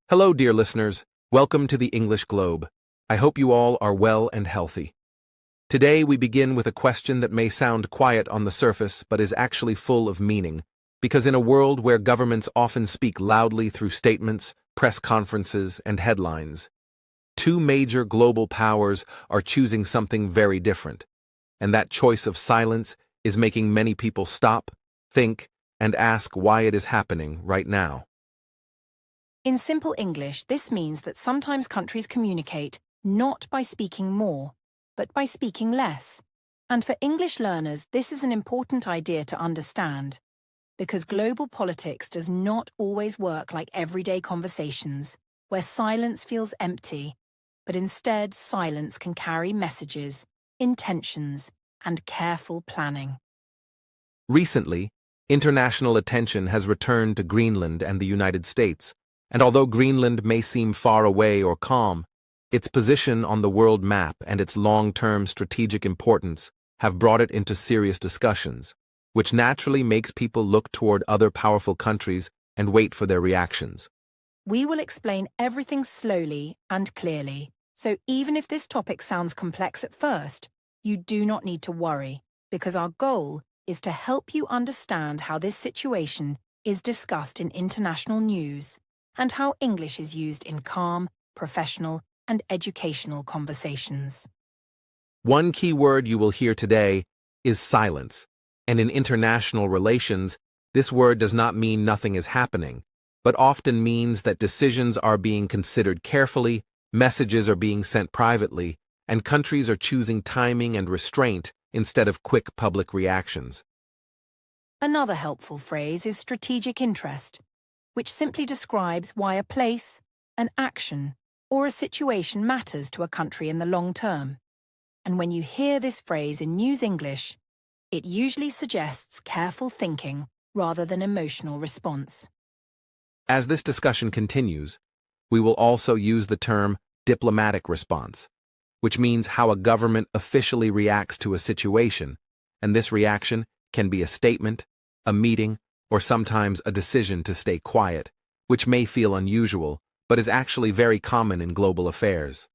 Hello, dear listeners. Welcome to the English Globe. I hope you all are well and healthy. Today we begin with a question that may sound quiet on the surface but is actually full of meaning, because in a world where governments often speak loudly through statements, press conferences, and headlines, two major global powers are choosing something very different, and that choice of silence is making many people stop, think, and ask why it is happening right now. In simple English, this means that sometimes countries communicate not by speaking more, but by speaking less. And for English learners, this is an important idea to understand, because global politics does not always work like everyday conversations, where silence feels empty, but instead silence can carry messages, intentions, and careful planning. Recently, international attention has returned to Greenland and the United States. And although Greenland may seem far away or calm, its position on the world map and its long-term strategic importance have brought it into serious discussions, which naturally makes people look toward other powerful countries and wait for their reactions. We will explain everything slowly and clearly, so even if this topic sounds complex at first, you do not need to worry, because our goal is to help you understand how this situation is discussed in international news, and how English is used in calm, professional, and educational conversations. One key word you will hear today is silence, and in international relations, this word does not mean nothing is happening, but often means that decisions are being considered carefully, messages are being sent privately, and countries are choosing timing and restraint instead of quick public reactions. Another helpful phrase is strategic interest, which simply describes why a place, an action, or a situation matters to a country in the long term. And when you hear this phrase in News English, it usually suggests careful thinking rather than emotional response. As this discussion continues, we will also use the term diplomatic response, which means how a government officially reacts to a situation, and this reaction can be a statement, a meeting, or sometimes a decision to stay quiet, which may feel unusual, but is actually very common in global affairs.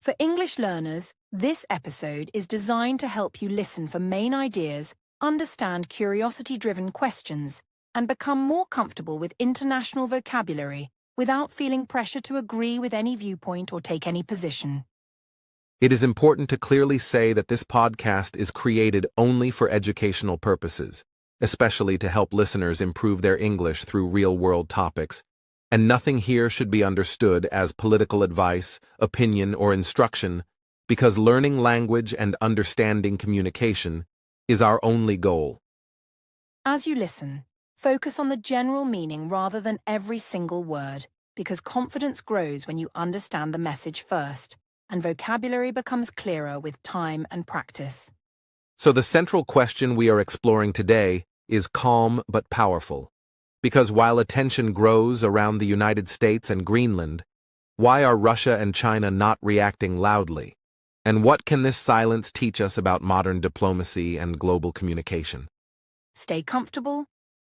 For English learners, this episode is designed to help you listen for main ideas, understand curiosity-driven questions, and become more comfortable with international vocabulary without feeling pressure to agree with any viewpoint or take any position. It is important to clearly say that this podcast is created only for educational purposes, especially to help listeners improve their English through real-world topics, and nothing here should be understood as political advice, opinion, or instruction, because learning language and understanding communication is our only goal. As you listen, focus on the general meaning rather than every single word, because confidence grows when you understand the message first, and vocabulary becomes clearer with time and practice. So the central question we are exploring today is calm but powerful. Because while attention grows around the United States and Greenland, why are Russia and China not reacting loudly? And what can this silence teach us about modern diplomacy and global communication? Stay comfortable,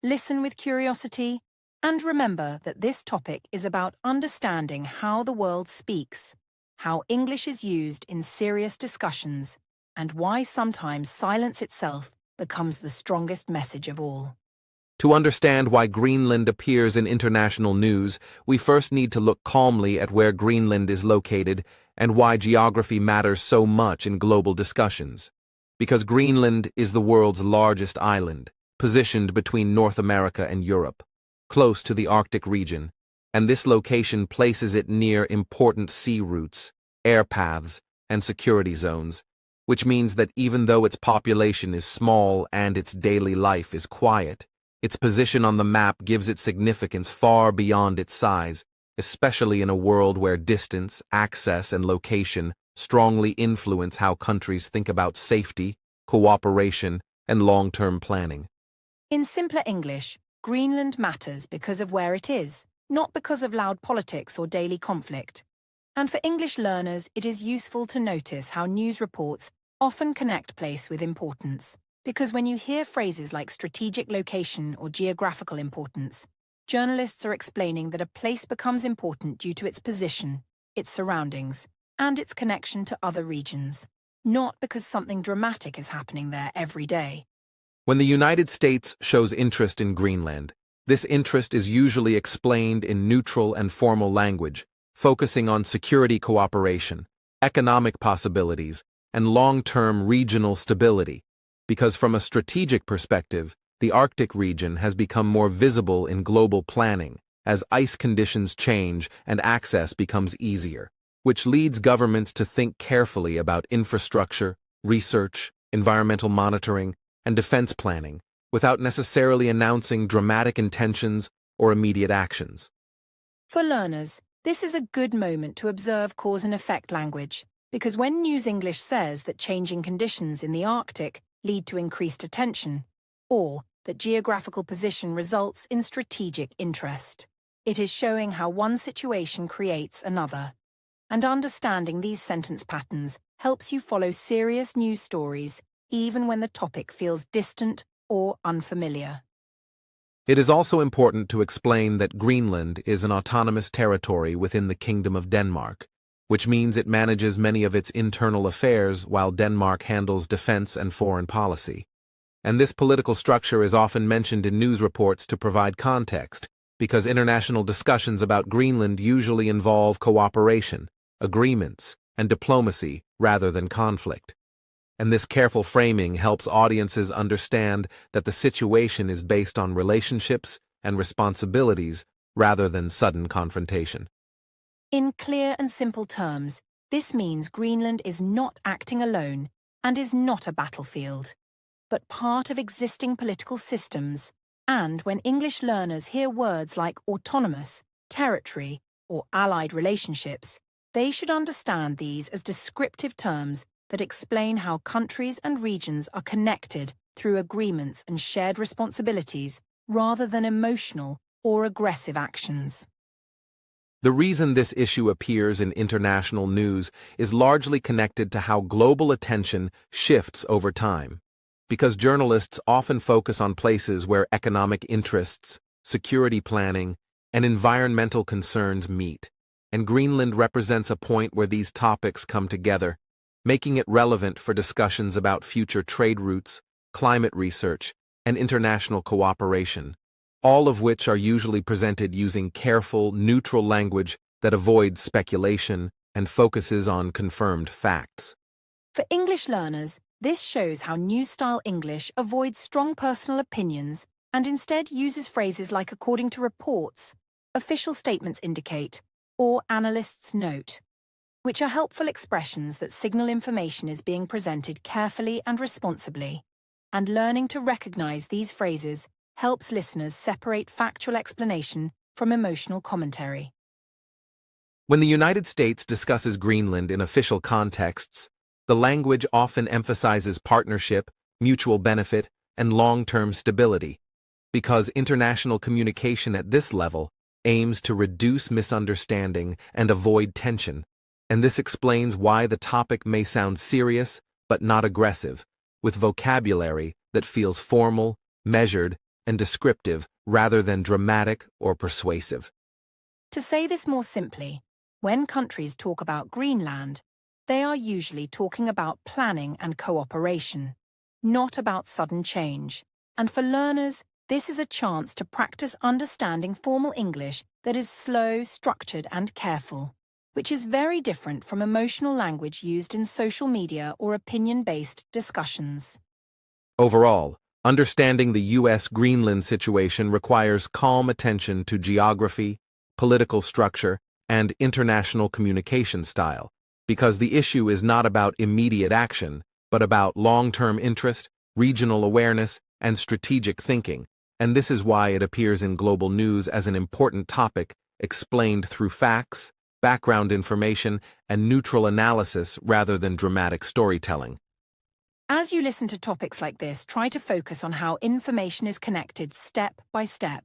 listen with curiosity, and remember that this topic is about understanding how the world speaks, how English is used in serious discussions, and why sometimes silence itself becomes the strongest message of all. To understand why Greenland appears in international news, we first need to look calmly at where Greenland is located and why geography matters so much in global discussions. Because Greenland is the world's largest island, positioned between North America and Europe, close to the Arctic region, and this location places it near important sea routes, air paths, and security zones, which means that even though its population is small and its daily life is quiet, its position on the map gives it significance far beyond its size, especially in a world where distance, access, and location strongly influence how countries think about safety, cooperation, and long-term planning. In simpler English, Greenland matters because of where it is, not because of loud politics or daily conflict. And for English learners, it is useful to notice how news reports often connect place with importance, because when you hear phrases like strategic location or geographical importance, journalists are explaining that a place becomes important due to its position, its surroundings, and its connection to other regions, not because something dramatic is happening there every day. When the United States shows interest in Greenland, this interest is usually explained in neutral and formal language, focusing on security cooperation, economic possibilities, and long-term regional stability, because from a strategic perspective, the Arctic region has become more visible in global planning as ice conditions change and access becomes easier, which leads governments to think carefully about infrastructure, research, environmental monitoring, and defense planning, without necessarily announcing dramatic intentions or immediate actions. For learners, this is a good moment to observe cause and effect language, because when News English says that changing conditions in the Arctic lead to increased attention, or that geographical position results in strategic interest, it is showing how one situation creates another. And understanding these sentence patterns helps you follow serious news stories, even when the topic feels distant or unfamiliar. It is also important to explain that Greenland is an autonomous territory within the Kingdom of Denmark, which means it manages many of its internal affairs while Denmark handles defense and foreign policy. And this political structure is often mentioned in news reports to provide context, because international discussions about Greenland usually involve cooperation, agreements, and diplomacy rather than conflict. And this careful framing helps audiences understand that the situation is based on relationships and responsibilities rather than sudden confrontation. In clear and simple terms, this means Greenland is not acting alone and is not a battlefield, but part of existing political systems. And when English learners hear words like autonomous, territory, or allied relationships, they should understand these as descriptive terms that explain how countries and regions are connected through agreements and shared responsibilities rather than emotional or aggressive actions. The reason this issue appears in international news is largely connected to how global attention shifts over time, because journalists often focus on places where economic interests, security planning, and environmental concerns meet, and Greenland represents a point where these topics come together, making it relevant for discussions about future trade routes, climate research, and international cooperation, all of which are usually presented using careful, neutral language that avoids speculation and focuses on confirmed facts. For English learners, this shows how New-style English avoids strong personal opinions and instead uses phrases like according to reports, official statements indicate, or analysts note, which are helpful expressions that signal information is being presented carefully and responsibly. And learning to recognize these phrases helps listeners separate factual explanation from emotional commentary. When the United States discusses Greenland in official contexts, the language often emphasizes partnership, mutual benefit, and long-term stability, because international communication at this level aims to reduce misunderstanding and avoid tension, and this explains why the topic may sound serious but not aggressive, with vocabulary that feels formal, measured, and descriptive rather than dramatic or persuasive. To say this more simply, when countries talk about Greenland, they are usually talking about planning and cooperation, not about sudden change. And for learners, this is a chance to practice understanding formal English that is slow, structured, and careful, which is very different from emotional language used in social media or opinion-based discussions. Overall, understanding the U.S. Greenland situation requires calm attention to geography, political structure, and international communication style, because the issue is not about immediate action, but about long-term interest, regional awareness, and strategic thinking, and this is why it appears in global news as an important topic explained through facts, background information, and neutral analysis rather than dramatic storytelling. As you listen to topics like this, try to focus on how information is connected step by step,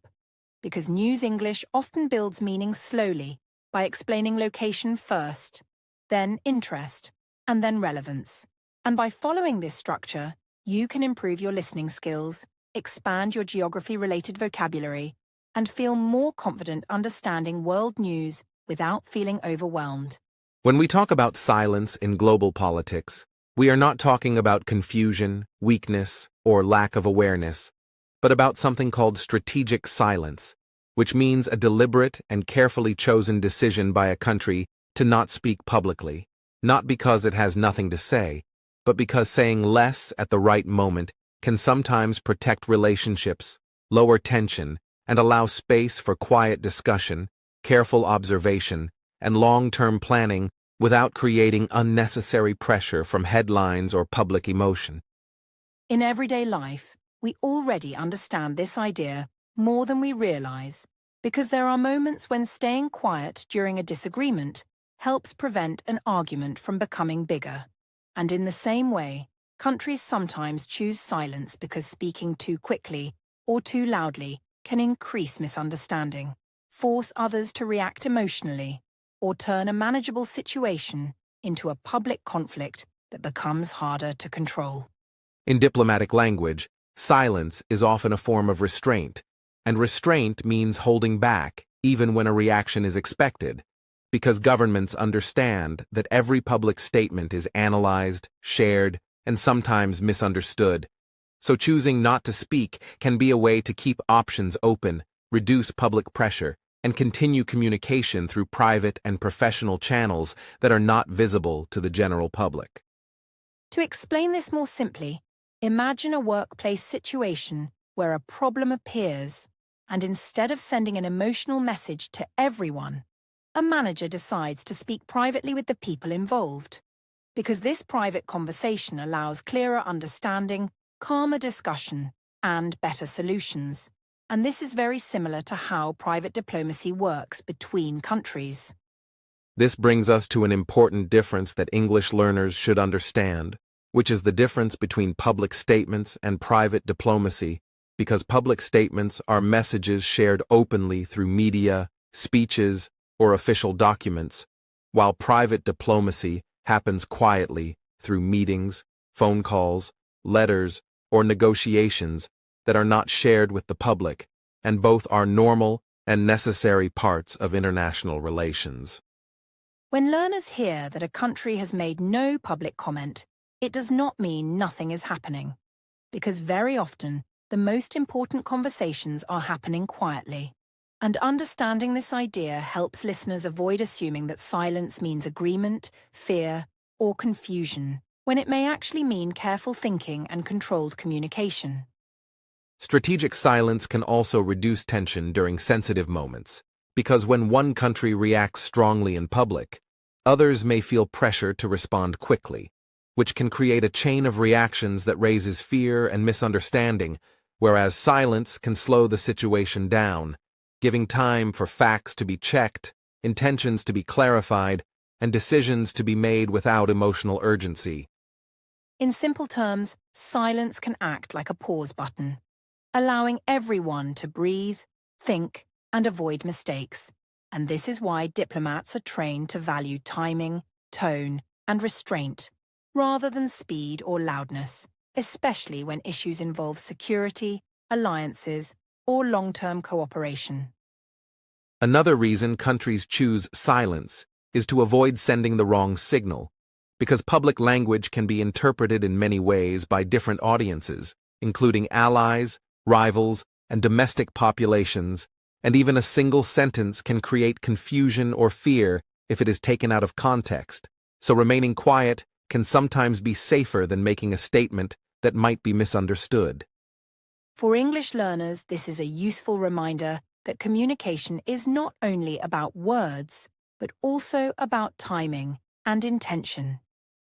because News English often builds meaning slowly by explaining location first, then interest, and then relevance. And by following this structure, you can improve your listening skills, expand your geography-related vocabulary, and feel more confident understanding world news without feeling overwhelmed. When we talk about silence in global politics, we are not talking about confusion, weakness, or lack of awareness, but about something called strategic silence, which means a deliberate and carefully chosen decision by a country to not speak publicly, not because it has nothing to say, but because saying less at the right moment can sometimes protect relationships, lower tension, and allow space for quiet discussion, careful observation, and long-term planning without creating unnecessary pressure from headlines or public emotion. In everyday life, we already understand this idea more than we realize, because there are moments when staying quiet during a disagreement helps prevent an argument from becoming bigger. And in the same way, countries sometimes choose silence because speaking too quickly or too loudly can increase misunderstanding, force others to react emotionally, or turn a manageable situation into a public conflict that becomes harder to control. In diplomatic language, silence is often a form of restraint, and restraint means holding back, even when a reaction is expected, because governments understand that every public statement is analyzed, shared, and sometimes misunderstood. So choosing not to speak can be a way to keep options open, reduce public pressure, and continue communication through private and professional channels that are not visible to the general public. To explain this more simply, imagine a workplace situation where a problem appears, and instead of sending an emotional message to everyone, a manager decides to speak privately with the people involved. Because this private conversation allows clearer understanding, calmer discussion, and better solutions. And this is very similar to how private diplomacy works between countries. This brings us to an important difference that English learners should understand, which is the difference between public statements and private diplomacy, because public statements are messages shared openly through media, speeches, or official documents, while private diplomacy happens quietly through meetings, phone calls, letters, or negotiations that are not shared with the public, and both are normal and necessary parts of international relations. When learners hear that a country has made no public comment, it does not mean nothing is happening, because very often the most important conversations are happening quietly. And understanding this idea helps listeners avoid assuming that silence means agreement, fear, or confusion, when it may actually mean careful thinking and controlled communication. Strategic silence can also reduce tension during sensitive moments, because when one country reacts strongly in public, others may feel pressure to respond quickly, which can create a chain of reactions that raises fear and misunderstanding, whereas silence can slow the situation down, giving time for facts to be checked, intentions to be clarified, and decisions to be made without emotional urgency. In simple terms, silence can act like a pause button, allowing everyone to breathe, think, and avoid mistakes. And this is why diplomats are trained to value timing, tone, and restraint, rather than speed or loudness, especially when issues involve security, alliances, or long-term cooperation. Another reason countries choose silence is to avoid sending the wrong signal, because public language can be interpreted in many ways by different audiences, including allies, rivals, and domestic populations, and even a single sentence can create confusion or fear if it is taken out of context. So remaining quiet can sometimes be safer than making a statement that might be misunderstood. For English learners, this is a useful reminder that communication is not only about words, but also about timing and intention.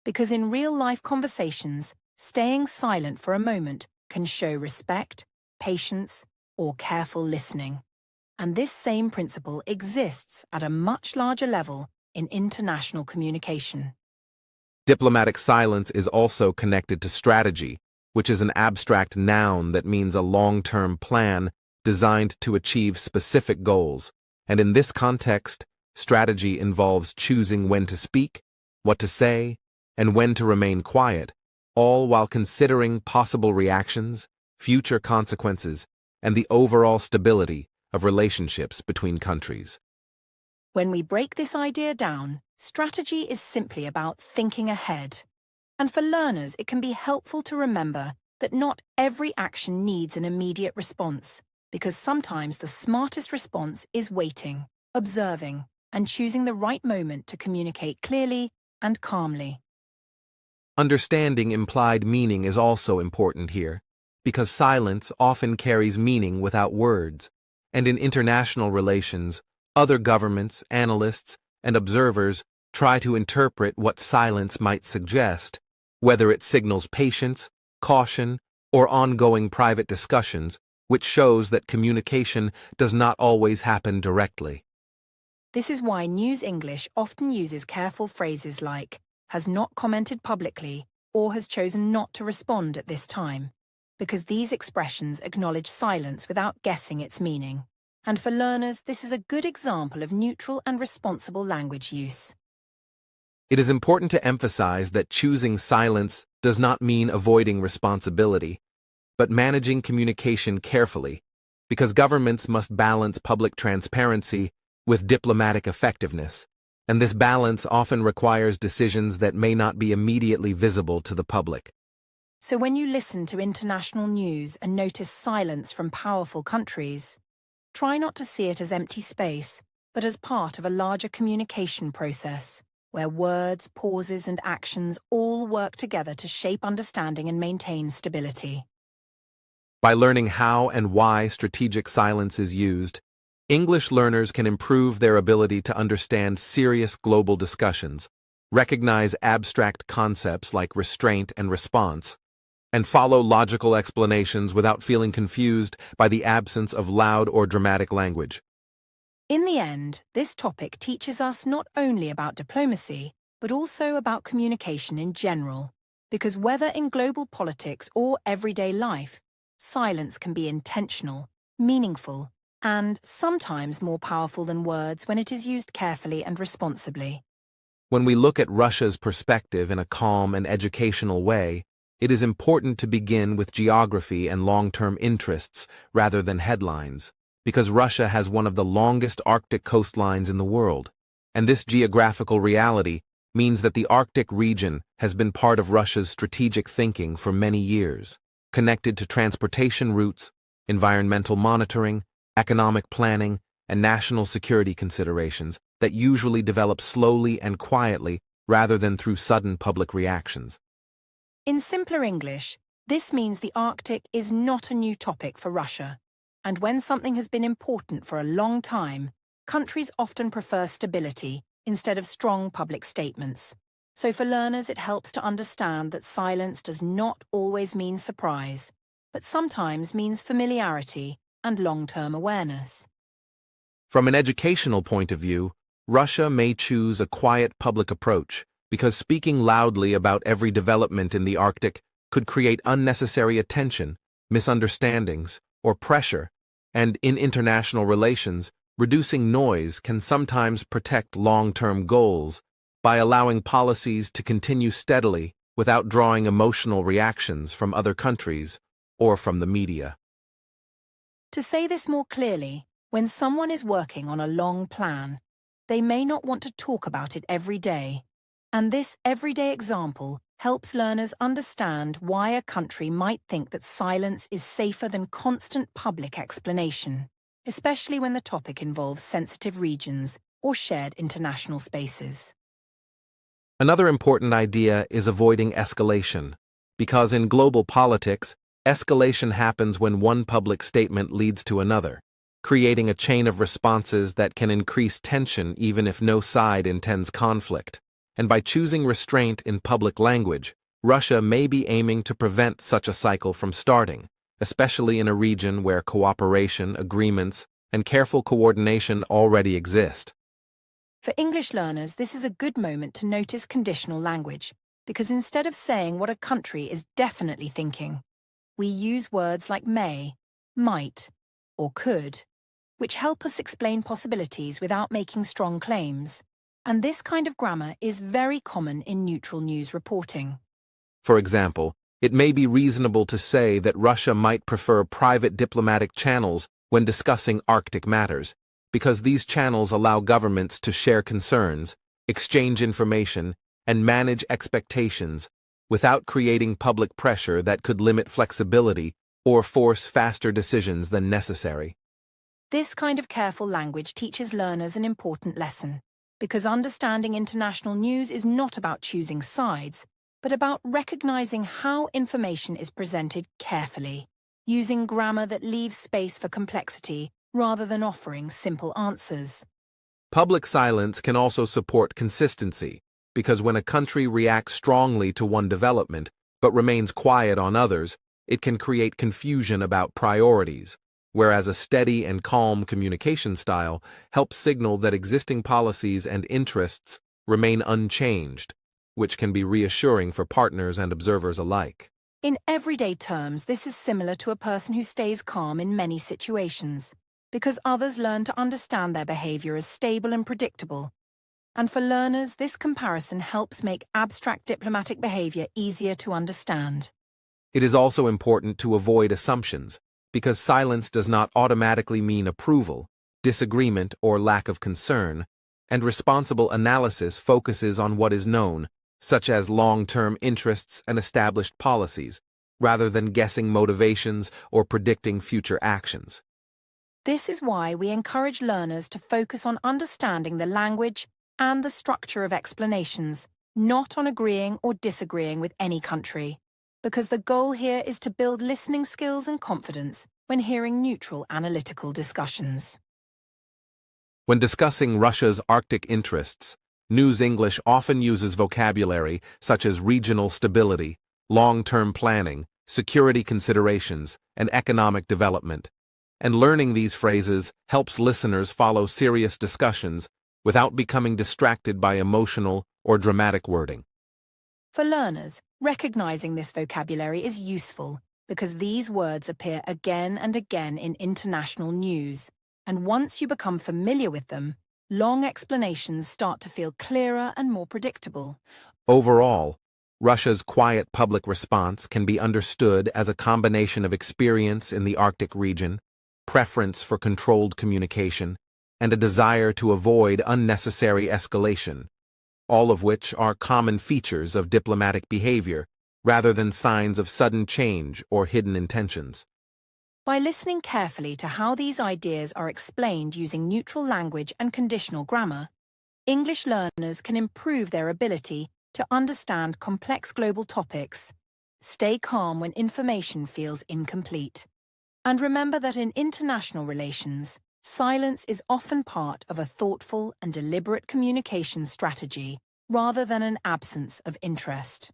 Because in real-life conversations, staying silent for a moment can show respect, patience, or careful listening. And this same principle exists at a much larger level in international communication. Diplomatic silence is also connected to strategy, which is an abstract noun that means a long-term plan designed to achieve specific goals. And in this context, strategy involves choosing when to speak, what to say, and when to remain quiet, all while considering possible reactions, future consequences, and the overall stability of relationships between countries. When we break this idea down, strategy is simply about thinking ahead. And for learners, it can be helpful to remember that not every action needs an immediate response, because sometimes the smartest response is waiting, observing, and choosing the right moment to communicate clearly and calmly. Understanding implied meaning is also important here, because silence often carries meaning without words, and in international relations, other governments, analysts, and observers try to interpret what silence might suggest, whether it signals patience, caution, or ongoing private discussions, which shows that communication does not always happen directly. This is why News English often uses careful phrases like, has not commented publicly, or has chosen not to respond at this time, because these expressions acknowledge silence without guessing its meaning. And for learners, this is a good example of neutral and responsible language use. It is important to emphasize that choosing silence does not mean avoiding responsibility, but managing communication carefully, because governments must balance public transparency with diplomatic effectiveness, and this balance often requires decisions that may not be immediately visible to the public. So when you listen to international news and notice silence from powerful countries, try not to see it as empty space, but as part of a larger communication process, where words, pauses, and actions all work together to shape understanding and maintain stability. By learning how and why strategic silence is used, English learners can improve their ability to understand serious global discussions, recognize abstract concepts like restraint and response, and follow logical explanations without feeling confused by the absence of loud or dramatic language. In the end, this topic teaches us not only about diplomacy, but also about communication in general, because whether in global politics or everyday life, silence can be intentional, meaningful, and sometimes more powerful than words when it is used carefully and responsibly. When we look at Russia's perspective in a calm and educational way, it is important to begin with geography and long-term interests rather than headlines, because Russia has one of the longest Arctic coastlines in the world, and this geographical reality means that the Arctic region has been part of Russia's strategic thinking for many years, connected to transportation routes, environmental monitoring, economic planning, and national security considerations that usually develop slowly and quietly rather than through sudden public reactions. In simpler English, this means the Arctic is not a new topic for Russia, and when something has been important for a long time, countries often prefer stability instead of strong public statements. So for learners, it helps to understand that silence does not always mean surprise, but sometimes means familiarity and long-term awareness. From an educational point of view, Russia may choose a quiet public approach because speaking loudly about every development in the Arctic could create unnecessary attention, misunderstandings, or pressure, and in international relations, reducing noise can sometimes protect long-term goals by allowing policies to continue steadily without drawing emotional reactions from other countries or from the media. To say this more clearly, when someone is working on a long plan, they may not want to talk about it every day, and this everyday example helps learners understand why a country might think that silence is safer than constant public explanation, especially when the topic involves sensitive regions or shared international spaces. Another important idea is avoiding escalation, because in global politics, escalation happens when one public statement leads to another, creating a chain of responses that can increase tension even if no side intends conflict. And by choosing restraint in public language, Russia may be aiming to prevent such a cycle from starting, especially in a region where cooperation, agreements, and careful coordination already exist. For English learners, this is a good moment to notice conditional language, because instead of saying what a country is definitely thinking, we use words like may, might, or could, which help us explain possibilities without making strong claims. And this kind of grammar is very common in neutral news reporting. For example, it may be reasonable to say that Russia might prefer private diplomatic channels when discussing Arctic matters, because these channels allow governments to share concerns, exchange information, and manage expectations without creating public pressure that could limit flexibility or force faster decisions than necessary. This kind of careful language teaches learners an important lesson, because understanding international news is not about choosing sides, but about recognizing how information is presented carefully, using grammar that leaves space for complexity rather than offering simple answers. Public silence can also support consistency, because when a country reacts strongly to one development but remains quiet on others, it can create confusion about priorities, whereas a steady and calm communication style helps signal that existing policies and interests remain unchanged, which can be reassuring for partners and observers alike. In everyday terms, this is similar to a person who stays calm in many situations, because others learn to understand their behavior as stable and predictable. And for learners, this comparison helps make abstract diplomatic behavior easier to understand. It is also important to avoid assumptions, because silence does not automatically mean approval, disagreement, or lack of concern, and responsible analysis focuses on what is known, such as long-term interests and established policies, rather than guessing motivations or predicting future actions. This is why we encourage learners to focus on understanding the language and the structure of explanations, not on agreeing or disagreeing with any country, because the goal here is to build listening skills and confidence when hearing neutral analytical discussions. When discussing Russia's Arctic interests, News English often uses vocabulary such as regional stability, long-term planning, security considerations, and economic development, and learning these phrases helps listeners follow serious discussions without becoming distracted by emotional or dramatic wording. For learners, recognizing this vocabulary is useful because these words appear again and again in international news, and once you become familiar with them, long explanations start to feel clearer and more predictable. Overall, Russia's quiet public response can be understood as a combination of experience in the Arctic region, preference for controlled communication, and a desire to avoid unnecessary escalation, all of which are common features of diplomatic behavior rather than signs of sudden change or hidden intentions. By listening carefully to how these ideas are explained using neutral language and conditional grammar, English learners can improve their ability to understand complex global topics, stay calm when information feels incomplete, and remember that in international relations, silence is often part of a thoughtful and deliberate communication strategy rather than an absence of interest.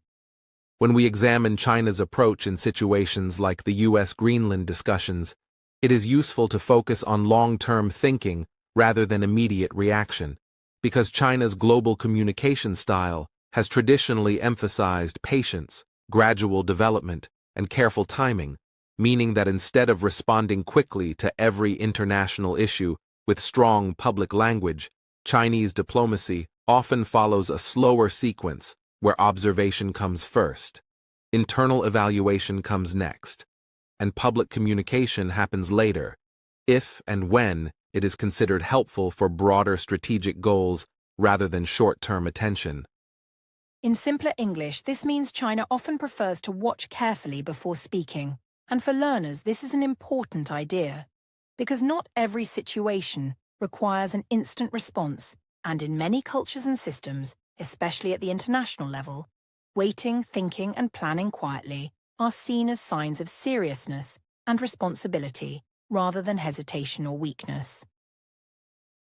When we examine China's approach in situations like the U.S.-Greenland discussions, it is useful to focus on long-term thinking rather than immediate reaction, because China's global communication style has traditionally emphasized patience, gradual development, and careful timing, meaning that instead of responding quickly to every international issue with strong public language, Chinese diplomacy often follows a slower sequence where observation comes first, internal evaluation comes next, and public communication happens later, if and when it is considered helpful for broader strategic goals rather than short-term attention. In simpler English, this means China often prefers to watch carefully before speaking, and for learners this is an important idea, because not every situation requires an instant response, and in many cultures and systems, especially at the international level, waiting, thinking, and planning quietly are seen as signs of seriousness and responsibility rather than hesitation or weakness.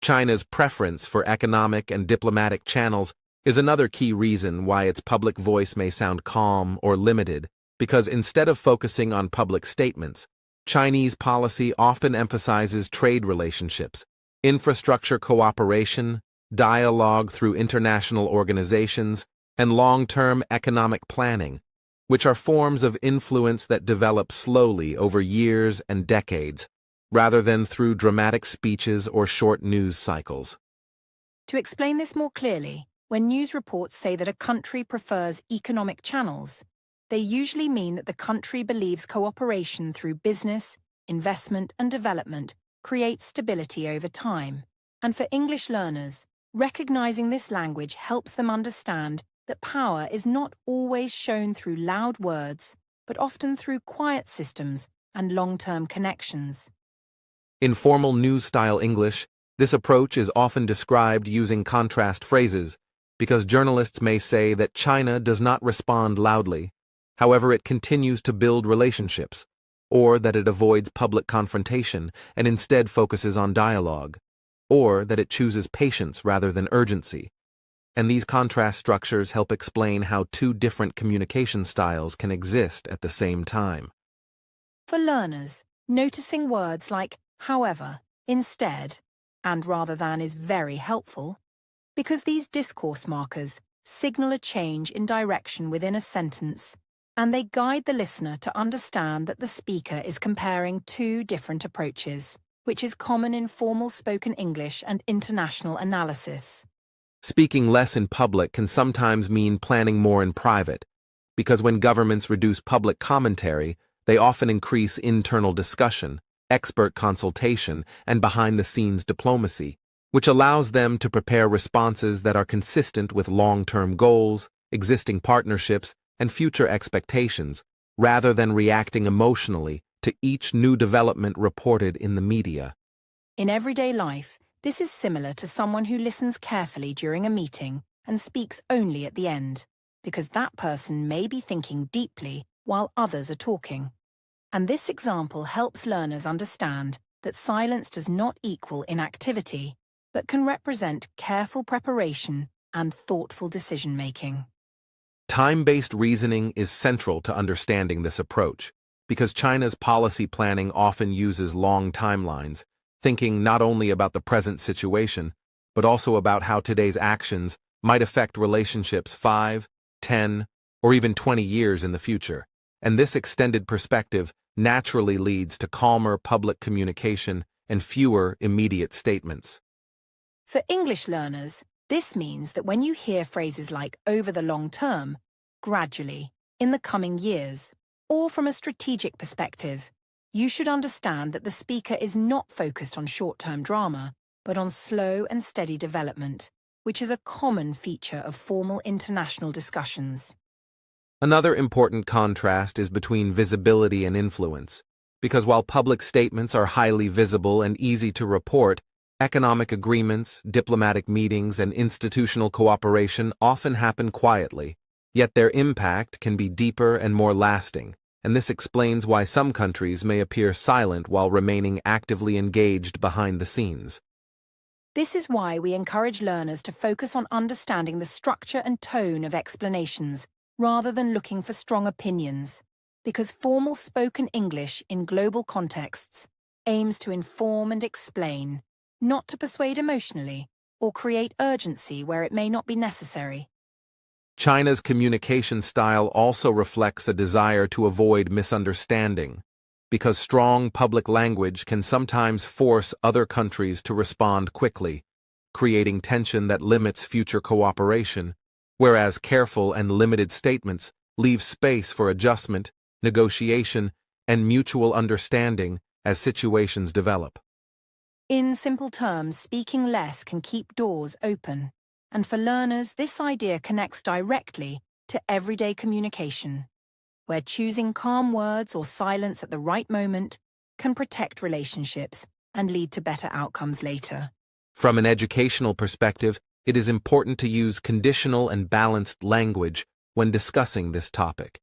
China's preference for economic and diplomatic channels is another key reason why its public voice may sound calm or limited, because instead of focusing on public statements, Chinese policy often emphasizes trade relationships, infrastructure cooperation, dialogue through international organizations, and long-term economic planning, which are forms of influence that develop slowly over years and decades, rather than through dramatic speeches or short news cycles. To explain this more clearly, when news reports say that a country prefers economic channels, they usually mean that the country believes cooperation through business, investment, and development creates stability over time. And for English learners, recognizing this language helps them understand that power is not always shown through loud words, but often through quiet systems and long-term connections. In formal news-style English, this approach is often described using contrast phrases, because journalists may say that China does not respond loudly, however it continues to build relationships, or that it avoids public confrontation and instead focuses on dialogue, or that it chooses patience rather than urgency. And these contrast structures help explain how two different communication styles can exist at the same time. For learners, noticing words like however, instead, and rather than is very helpful, because these discourse markers signal a change in direction within a sentence, and they guide the listener to understand that the speaker is comparing two different approaches, which is common in formal spoken English and international analysis. Speaking less in public can sometimes mean planning more in private, because when governments reduce public commentary, they often increase internal discussion, expert consultation, and behind-the-scenes diplomacy, which allows them to prepare responses that are consistent with long-term goals, existing partnerships, and future expectations, rather than reacting emotionally to each new development reported in the media. In everyday life, this is similar to someone who listens carefully during a meeting and speaks only at the end, because that person may be thinking deeply while others are talking. And this example helps learners understand that silence does not equal inactivity, but can represent careful preparation and thoughtful decision-making. Time-based reasoning is central to understanding this approach, because China's policy planning often uses long timelines, thinking not only about the present situation, but also about how today's actions might affect relationships 5, 10, or even 20 years in the future. And this extended perspective naturally leads to calmer public communication and fewer immediate statements. For English learners, this means that when you hear phrases like over the long term, gradually, in the coming years, or from a strategic perspective, you should understand that the speaker is not focused on short-term drama, but on slow and steady development, which is a common feature of formal international discussions. Another important contrast is between visibility and influence, because while public statements are highly visible and easy to report, economic agreements, diplomatic meetings, and institutional cooperation often happen quietly, yet their impact can be deeper and more lasting, and this explains why some countries may appear silent while remaining actively engaged behind the scenes. This is why we encourage learners to focus on understanding the structure and tone of explanations, rather than looking for strong opinions, because formal spoken English in global contexts aims to inform and explain, not to persuade emotionally or create urgency where it may not be necessary. China's communication style also reflects a desire to avoid misunderstanding, because strong public language can sometimes force other countries to respond quickly, creating tension that limits future cooperation, whereas careful and limited statements leave space for adjustment, negotiation, and mutual understanding as situations develop. In simple terms, speaking less can keep doors open, and for learners, this idea connects directly to everyday communication, where choosing calm words or silence at the right moment can protect relationships and lead to better outcomes later. From an educational perspective, it is important to use conditional and balanced language when discussing this topic,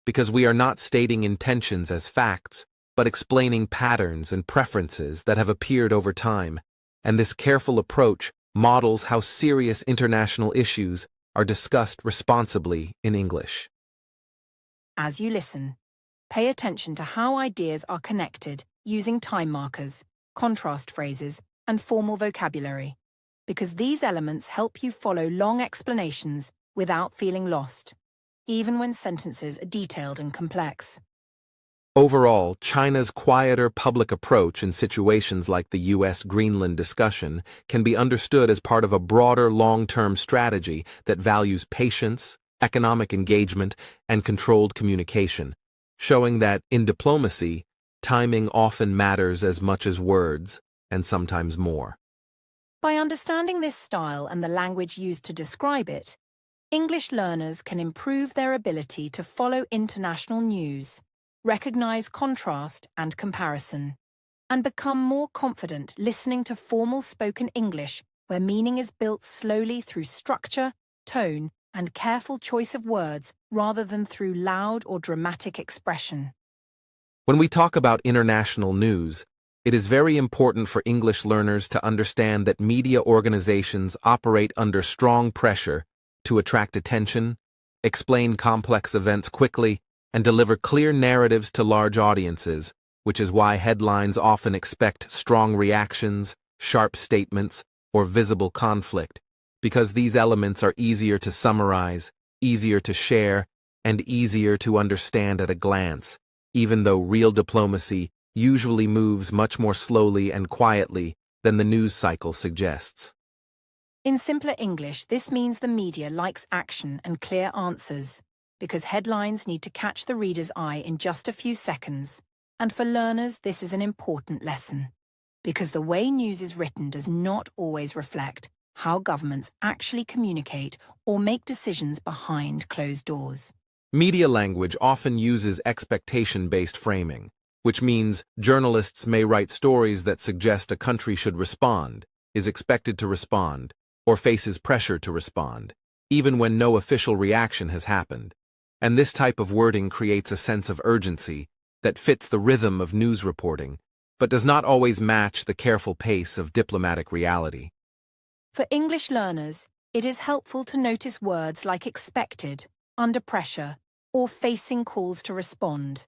because we are not stating intentions as facts, but explaining patterns and preferences that have appeared over time, and this careful approach models how serious international issues are discussed responsibly in English. As you listen, pay attention to how ideas are connected using time markers, contrast phrases, and formal vocabulary, because these elements help you follow long explanations without feeling lost, even when sentences are detailed and complex. Overall, China's quieter public approach in situations like the U.S.-Greenland discussion can be understood as part of a broader long-term strategy that values patience, economic engagement, and controlled communication, showing that, in diplomacy, Timing often matters as much as words, and sometimes more. By understanding this style and the language used to describe it, English learners can improve their ability to follow international news, recognize contrast and comparison, and become more confident listening to formal spoken English where meaning is built slowly through structure, tone, and careful choice of words rather than through loud or dramatic expression. When we talk about international news, it is very important for English learners to understand that media organizations operate under strong pressure to attract attention, explain complex events quickly, and deliver clear narratives to large audiences, which is why headlines often expect strong reactions, sharp statements, or visible conflict, because these elements are easier to summarize, easier to share, and easier to understand at a glance, even though real diplomacy usually moves much more slowly and quietly than the news cycle suggests. In simpler English, this means the media likes action and clear answers, because headlines need to catch the reader's eye in just a few seconds, and for learners this is an important lesson, because the way news is written does not always reflect how governments actually communicate or make decisions behind closed doors. Media language often uses expectation-based framing, which means journalists may write stories that suggest a country should respond, is expected to respond, or faces pressure to respond, even when no official reaction has happened. And this type of wording creates a sense of urgency that fits the rhythm of news reporting, but does not always match the careful pace of diplomatic reality. For English learners, it is helpful to notice words like expected, under pressure, or facing calls to respond,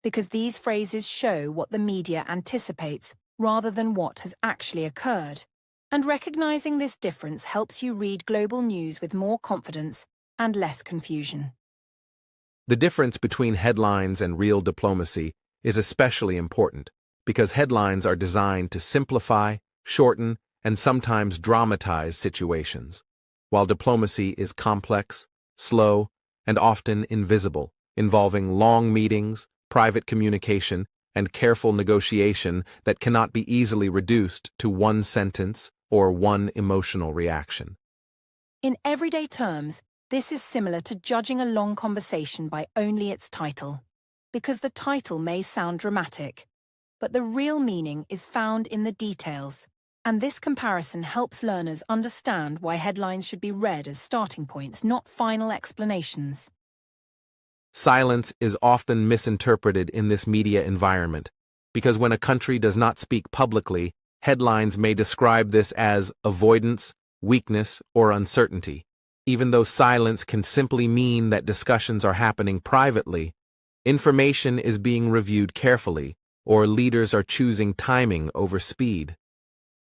because these phrases show what the media anticipates rather than what has actually occurred. And recognizing this difference helps you read global news with more confidence and less confusion. The difference between headlines and real diplomacy is especially important, because headlines are designed to simplify, shorten, and sometimes dramatize situations, while diplomacy is complex, slow, and often invisible, involving long meetings, private communication, and careful negotiation that cannot be easily reduced to one sentence or one emotional reaction. In everyday terms, this is similar to judging a long conversation by only its title, because the title may sound dramatic, but the real meaning is found in the details, and this comparison helps learners understand why headlines should be read as starting points, not final explanations. Silence is often misinterpreted in this media environment, because when a country does not speak publicly, headlines may describe this as avoidance, weakness, or uncertainty. Even though silence can simply mean that discussions are happening privately, information is being reviewed carefully, or leaders are choosing timing over speed.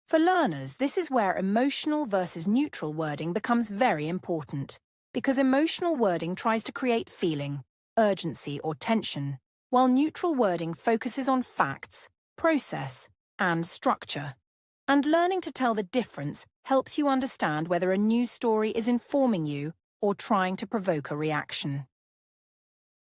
For learners, this is where emotional versus neutral wording becomes very important, because emotional wording tries to create feeling, urgency, or tension, while neutral wording focuses on facts, process, and structure. And learning to tell the difference helps you understand whether a news story is informing you or trying to provoke a reaction.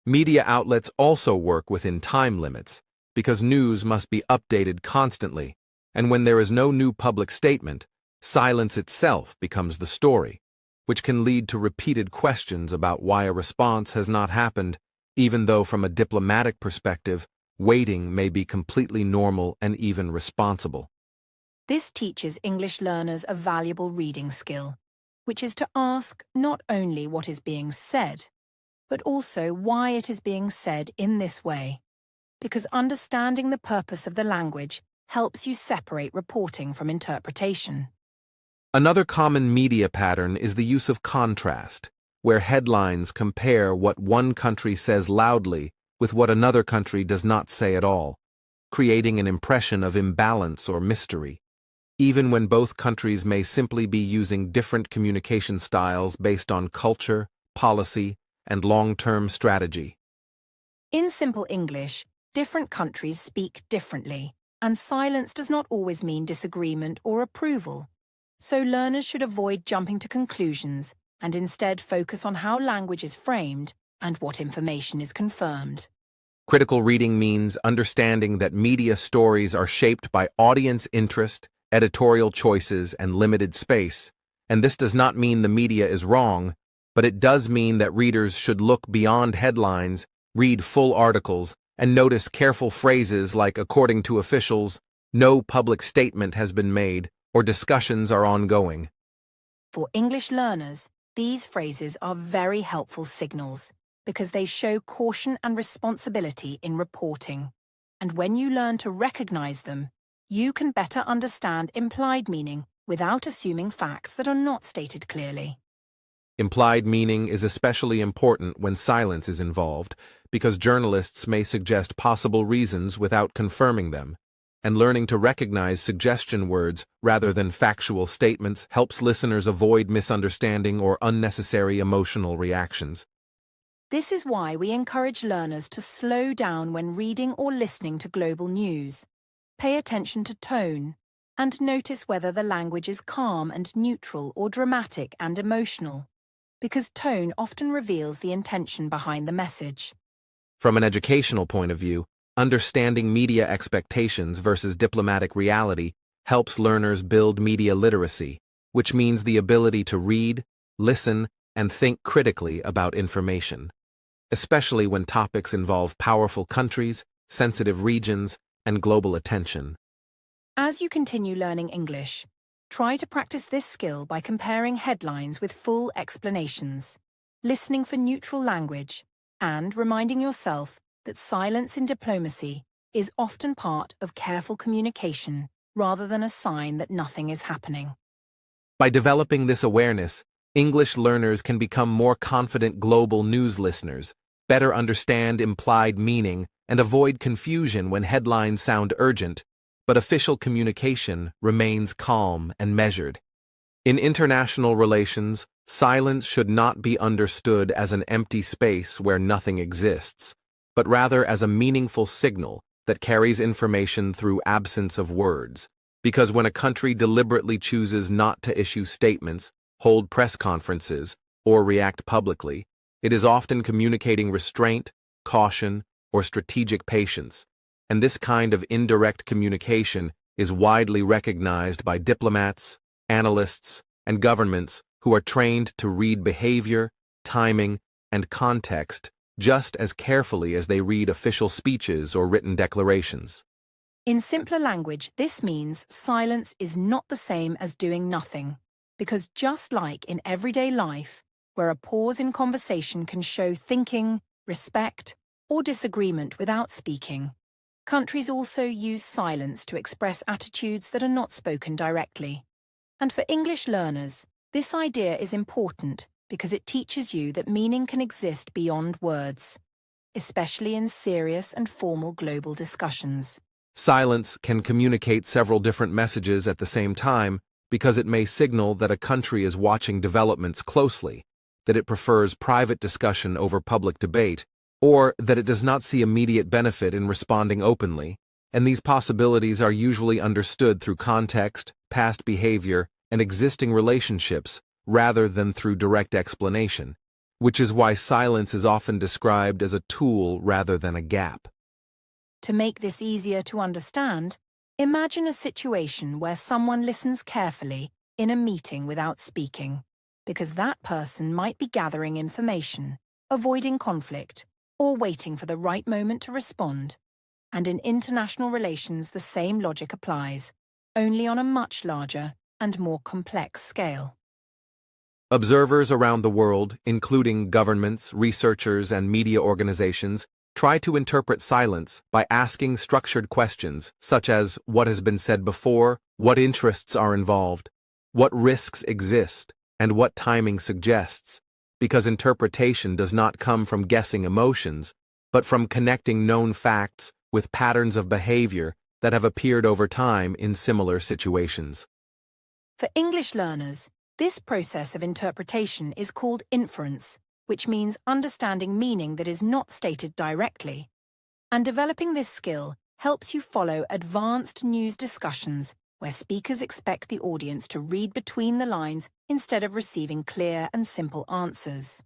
Media outlets also work within time limits, because news must be updated constantly, and when there is no new public statement, silence itself becomes the story, which can lead to repeated questions about why a response has not happened, even though from a diplomatic perspective, waiting may be completely normal and even responsible. This teaches English learners a valuable reading skill, which is to ask not only what is being said, but also why it is being said in this way, because understanding the purpose of the language helps you separate reporting from interpretation. Another common media pattern is the use of contrast, where headlines compare what one country says loudly with what another country does not say at all, creating an impression of imbalance or mystery, even when both countries may simply be using different communication styles based on culture, policy, and long-term strategy. In simple English, different countries speak differently, and silence does not always mean disagreement or approval. So learners should avoid jumping to conclusions and instead focus on how language is framed and what information is confirmed. Critical reading means understanding that media stories are shaped by audience interest, editorial choices, and limited space, and this does not mean the media is wrong, but it does mean that readers should look beyond headlines, read full articles, and notice careful phrases like according to officials, no public statement has been made, or discussions are ongoing. For English learners, these phrases are very helpful signals because they show caution and responsibility in reporting. And when you learn to recognize them, you can better understand implied meaning without assuming facts that are not stated clearly. Implied meaning is especially important when silence is involved, because journalists may suggest possible reasons without confirming them, and learning to recognize suggestion words rather than factual statements helps listeners avoid misunderstanding or unnecessary emotional reactions. This is why we encourage learners to slow down when reading or listening to global news. Pay attention to tone, and notice whether the language is calm and neutral or dramatic and emotional, because tone often reveals the intention behind the message. From an educational point of view, understanding media expectations versus diplomatic reality helps learners build media literacy, which means the ability to read, listen, and think critically about information, especially when topics involve powerful countries, sensitive regions, and global attention. As you continue learning English, try to practice this skill by comparing headlines with full explanations, listening for neutral language, and reminding yourself that silence in diplomacy is often part of careful communication rather than a sign that nothing is happening. By developing this awareness, English learners can become more confident global news listeners, better understand implied meaning, and avoid confusion when headlines sound urgent, but official communication remains calm and measured. In international relations, silence should not be understood as an empty space where nothing exists, but rather as a meaningful signal that carries information through absence of words. Because when a country deliberately chooses not to issue statements, hold press conferences, or react publicly, it is often communicating restraint, caution, or strategic patience, and this kind of indirect communication is widely recognized by diplomats, analysts, and governments who are trained to read behavior, timing, and context just as carefully as they read official speeches or written declarations. In simpler language, this means silence is not the same as doing nothing, because just like in everyday life, where a pause in conversation can show thinking, respect, or disagreement without speaking, countries also use silence to express attitudes that are not spoken directly. And for English learners, this idea is important because it teaches you that meaning can exist beyond words, especially in serious and formal global discussions. Silence can communicate several different messages at the same time because it may signal that a country is watching developments closely, that it prefers private discussion over public debate, or that it does not see immediate benefit in responding openly, and these possibilities are usually understood through context, past behavior, and existing relationships rather than through direct explanation, which is why silence is often described as a tool rather than a gap. To make this easier to understand, imagine a situation where someone listens carefully in a meeting without speaking, because that person might be gathering information, avoiding conflict, or waiting for the right moment to respond. And in international relations, the same logic applies, only on a much larger and more complex scale. Observers around the world, including governments, researchers, and media organizations, try to interpret silence by asking structured questions such as what has been said before, what interests are involved, what risks exist, and what timing suggests, because interpretation does not come from guessing emotions, but from connecting known facts with patterns of behavior that have appeared over time in similar situations. For English learners, this process of interpretation is called inference, which means understanding meaning that is not stated directly. And developing this skill helps you follow advanced news discussions where speakers expect the audience to read between the lines instead of receiving clear and simple answers.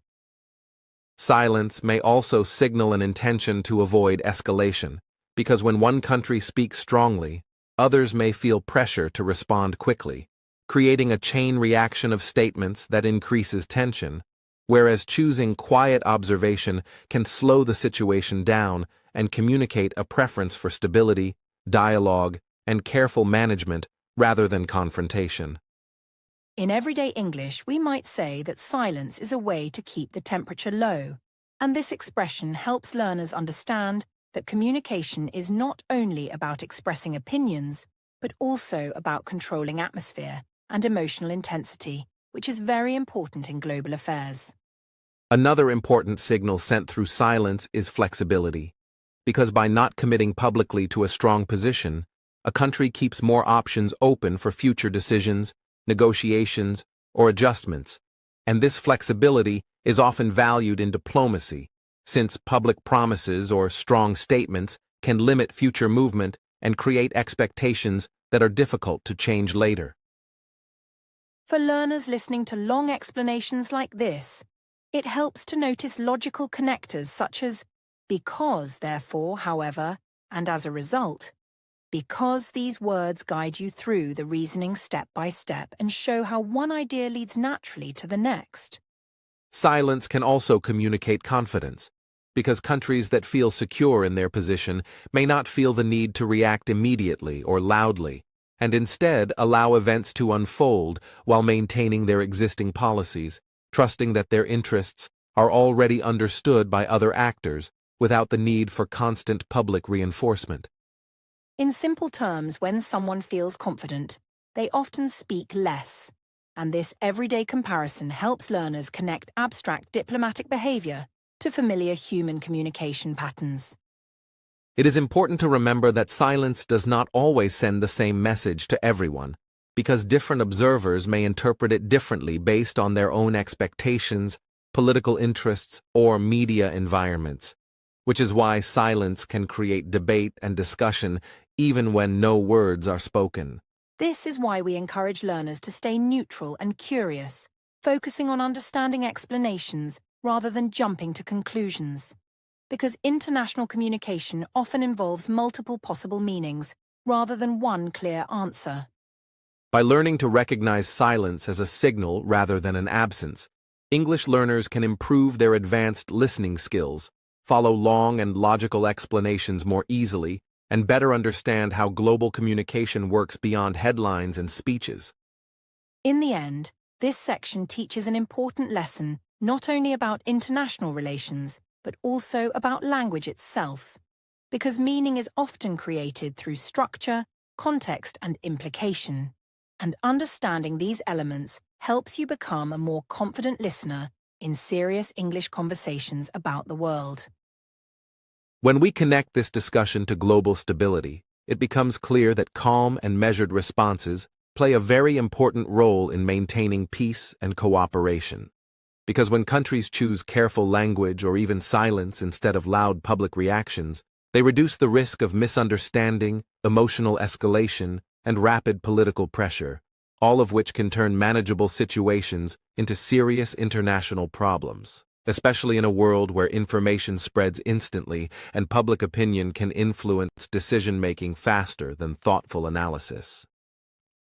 Silence may also signal an intention to avoid escalation, because when one country speaks strongly, others may feel pressure to respond quickly, creating a chain reaction of statements that increases tension, whereas choosing quiet observation can slow the situation down and communicate a preference for stability, dialogue, and careful management rather than confrontation. In everyday English, we might say that silence is a way to keep the temperature low, and this expression helps learners understand that communication is not only about expressing opinions, but also about controlling atmosphere and emotional intensity, which is very important in global affairs. Another important signal sent through silence is flexibility, because by not committing publicly to a strong position, a country keeps more options open for future decisions, negotiations, or adjustments, and this flexibility is often valued in diplomacy, since public promises or strong statements can limit future movement and create expectations that are difficult to change later. For learners listening to long explanations like this, it helps to notice logical connectors such as because, therefore, however, and as a result, because these words guide you through the reasoning step by step and show how one idea leads naturally to the next. Silence can also communicate confidence, because countries that feel secure in their position may not feel the need to react immediately or loudly, and instead allow events to unfold while maintaining their existing policies, trusting that their interests are already understood by other actors without the need for constant public reinforcement. In simple terms, when someone feels confident, they often speak less, and this everyday comparison helps learners connect abstract diplomatic behavior to familiar human communication patterns. It is important to remember that silence does not always send the same message to everyone, because different observers may interpret it differently based on their own expectations, political interests, or media environments, which is why silence can create debate and discussion even when no words are spoken. This is why we encourage learners to stay neutral and curious, focusing on understanding explanations rather than jumping to conclusions. Because international communication often involves multiple possible meanings rather than one clear answer. By learning to recognize silence as a signal rather than an absence, English learners can improve their advanced listening skills, follow long and logical explanations more easily, and better understand how global communication works beyond headlines and speeches. In the end, this section teaches an important lesson not only about international relations, but also about language itself, because meaning is often created through structure, context, and implication, and understanding these elements helps you become a more confident listener in serious English conversations about the world. When we connect this discussion to global stability, it becomes clear that calm and measured responses play a very important role in maintaining peace and cooperation. Because when countries choose careful language or even silence instead of loud public reactions, they reduce the risk of misunderstanding, emotional escalation, and rapid political pressure, all of which can turn manageable situations into serious international problems, especially in a world where information spreads instantly and public opinion can influence decision-making faster than thoughtful analysis.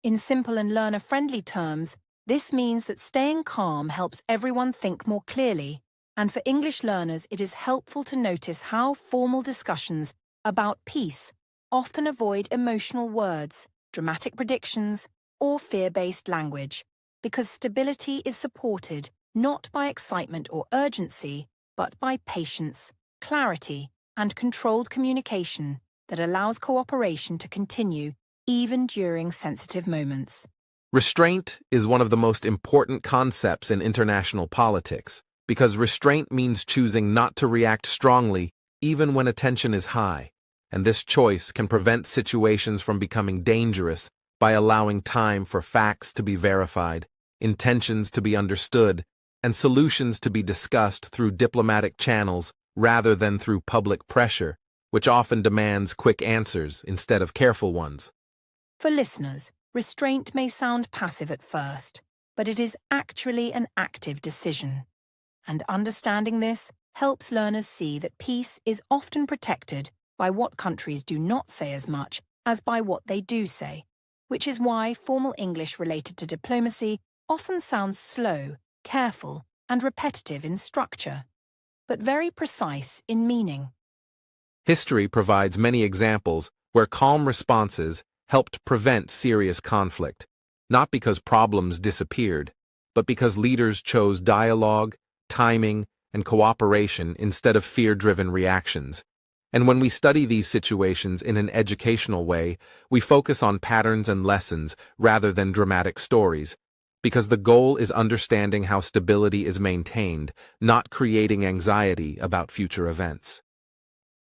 In simple and learner-friendly terms, this means that staying calm helps everyone think more clearly, and for English learners it is helpful to notice how formal discussions about peace often avoid emotional words, dramatic predictions, or fear-based language, because stability is supported not by excitement or urgency, but by patience, clarity, and controlled communication that allows cooperation to continue even during sensitive moments. Restraint is one of the most important concepts in international politics, because restraint means choosing not to react strongly even when attention is high, and this choice can prevent situations from becoming dangerous by allowing time for facts to be verified, intentions to be understood, and solutions to be discussed through diplomatic channels rather than through public pressure, which often demands quick answers instead of careful ones. For listeners, restraint may sound passive at first, but it is actually an active decision. And understanding this helps learners see that peace is often protected by what countries do not say as much as by what they do say, which is why formal English related to diplomacy often sounds slow, careful, and repetitive in structure, but very precise in meaning. History provides many examples where calm responses helped prevent serious conflict, not because problems disappeared, but because leaders chose dialogue, timing, and cooperation instead of fear-driven reactions. And when we study these situations in an educational way, we focus on patterns and lessons rather than dramatic stories, because the goal is understanding how stability is maintained, not creating anxiety about future events.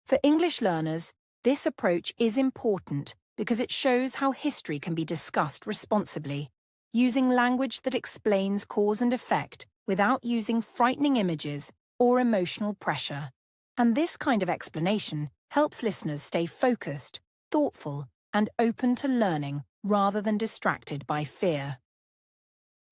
For English learners, this approach is important because it shows how history can be discussed responsibly, using language that explains cause and effect without using frightening images or emotional pressure. And this kind of explanation helps listeners stay focused, thoughtful, and open to learning rather than distracted by fear.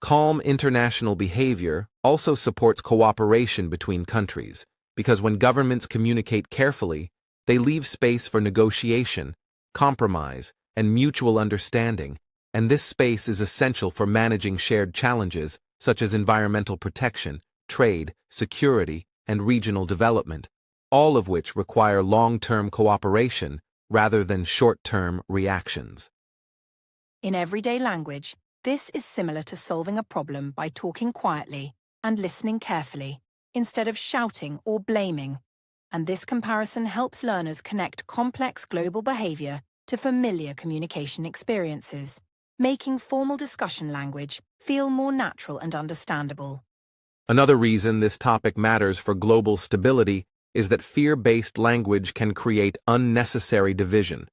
Calm international behavior also supports cooperation between countries, because when governments communicate carefully, they leave space for negotiation, compromise, and mutual understanding, and this space is essential for managing shared challenges such as environmental protection, trade, security, and regional development, all of which require long-term cooperation rather than short-term reactions. In everyday language, this is similar to solving a problem by talking quietly and listening carefully, instead of shouting or blaming, and this comparison helps learners connect complex global behavior to familiar communication experiences, making formal discussion language feel more natural and understandable. Another reason this topic matters for global stability is that fear-based language can create unnecessary division,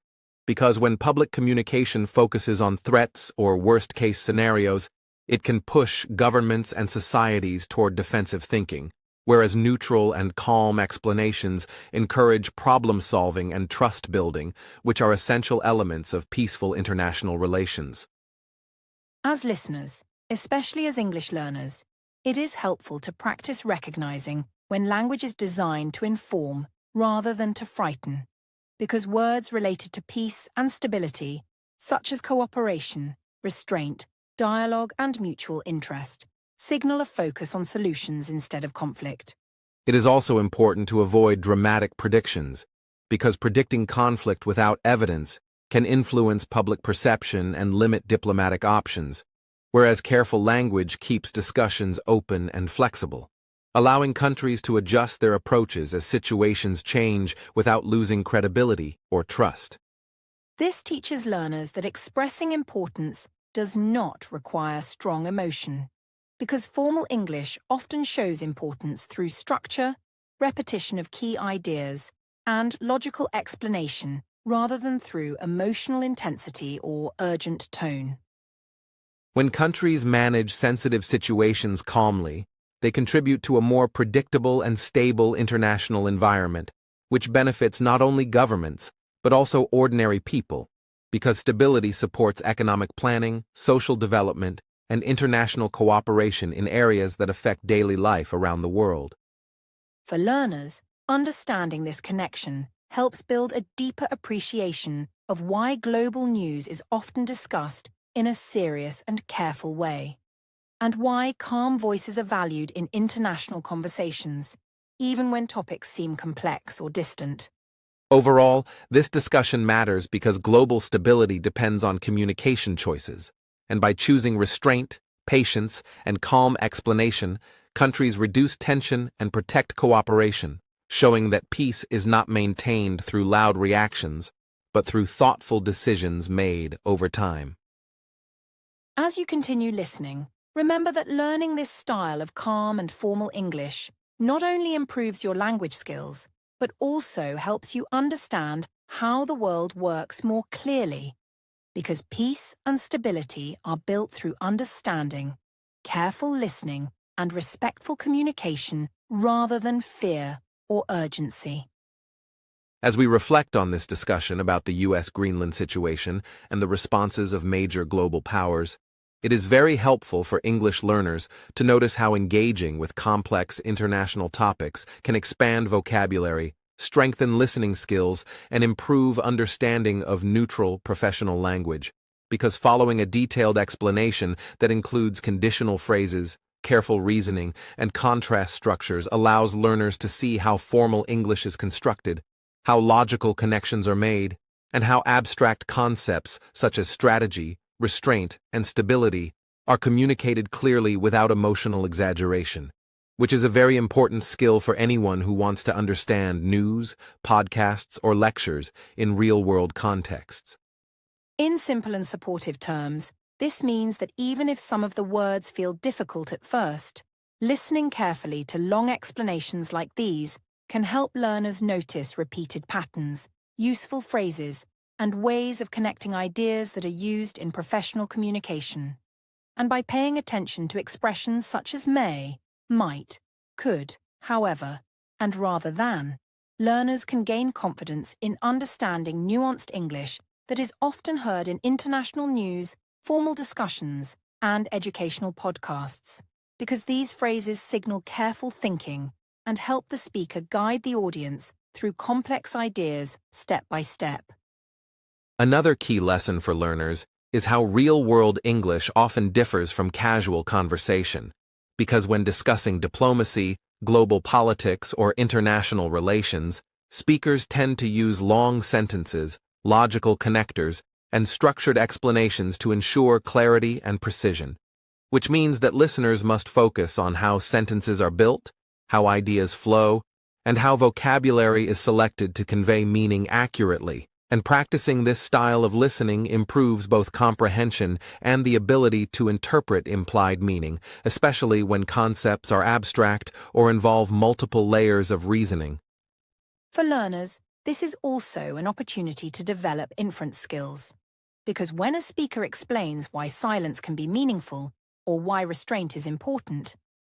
because when public communication focuses on threats or worst-case scenarios, it can push governments and societies toward defensive thinking, whereas neutral and calm explanations encourage problem-solving and trust-building, which are essential elements of peaceful international relations. As listeners, especially as English learners, it is helpful to practice recognizing when language is designed to inform rather than to frighten, because words related to peace and stability, such as cooperation, restraint, dialogue, and mutual interest, signal a focus on solutions instead of conflict. It is also important to avoid dramatic predictions, because predicting conflict without evidence can influence public perception and limit diplomatic options, whereas careful language keeps discussions open and flexible, allowing countries to adjust their approaches as situations change without losing credibility or trust. This teaches learners that expressing importance does not require strong emotion, because formal English often shows importance through structure, repetition of key ideas, and logical explanation rather than through emotional intensity or urgent tone. When countries manage sensitive situations calmly, they contribute to a more predictable and stable international environment, which benefits not only governments, but also ordinary people, because stability supports economic planning, social development, and international cooperation in areas that affect daily life around the world. For learners, understanding this connection helps build a deeper appreciation of why global news is often discussed in a serious and careful way, and why calm voices are valued in international conversations, even when topics seem complex or distant. Overall, this discussion matters because global stability depends on communication choices, and by choosing restraint, patience, and calm explanation, countries reduce tension and protect cooperation, showing that peace is not maintained through loud reactions, but through thoughtful decisions made over time. As you continue listening, remember that learning this style of calm and formal English not only improves your language skills, but also helps you understand how the world works more clearly, because peace and stability are built through understanding, careful listening, and respectful communication rather than fear or urgency. As we reflect on this discussion about the U.S.-Greenland situation and the responses of major global powers, It is very helpful for English learners to notice how engaging with complex international topics can expand vocabulary, strengthen listening skills, and improve understanding of neutral professional language, because following a detailed explanation that includes conditional phrases, careful reasoning, and contrast structures allows learners to see how formal English is constructed, how logical connections are made, and how abstract concepts such as strategy, restraint, and stability are communicated clearly without emotional exaggeration, which is a very important skill for anyone who wants to understand news, podcasts, or lectures in real-world contexts. In simple and supportive terms, this means that even if some of the words feel difficult at first, listening carefully to long explanations like these can help learners notice repeated patterns, useful phrases, and ways of connecting ideas that are used in professional communication. And by paying attention to expressions such as may, might, could, however, and rather than, learners can gain confidence in understanding nuanced English that is often heard in international news, formal discussions, and educational podcasts, because these phrases signal careful thinking and help the speaker guide the audience through complex ideas step by step. Another key lesson for learners is how real-world English often differs from casual conversation, because when discussing diplomacy, global politics, or international relations, speakers tend to use long sentences, logical connectors, and structured explanations to ensure clarity and precision, which means that listeners must focus on how sentences are built, how ideas flow, and how vocabulary is selected to convey meaning accurately. And practicing this style of listening improves both comprehension and the ability to interpret implied meaning, especially when concepts are abstract or involve multiple layers of reasoning. For learners, this is also an opportunity to develop inference skills, because when a speaker explains why silence can be meaningful or why restraint is important,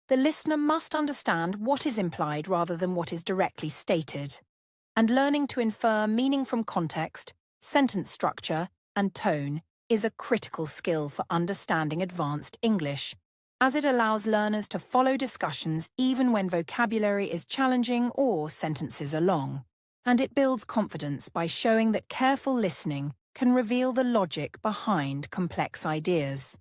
the listener must understand what is implied rather than what is directly stated. And learning to infer meaning from context, sentence structure, and tone is a critical skill for understanding advanced English, as it allows learners to follow discussions even when vocabulary is challenging or sentences are long. And it builds confidence by showing that careful listening can reveal the logic behind complex ideas.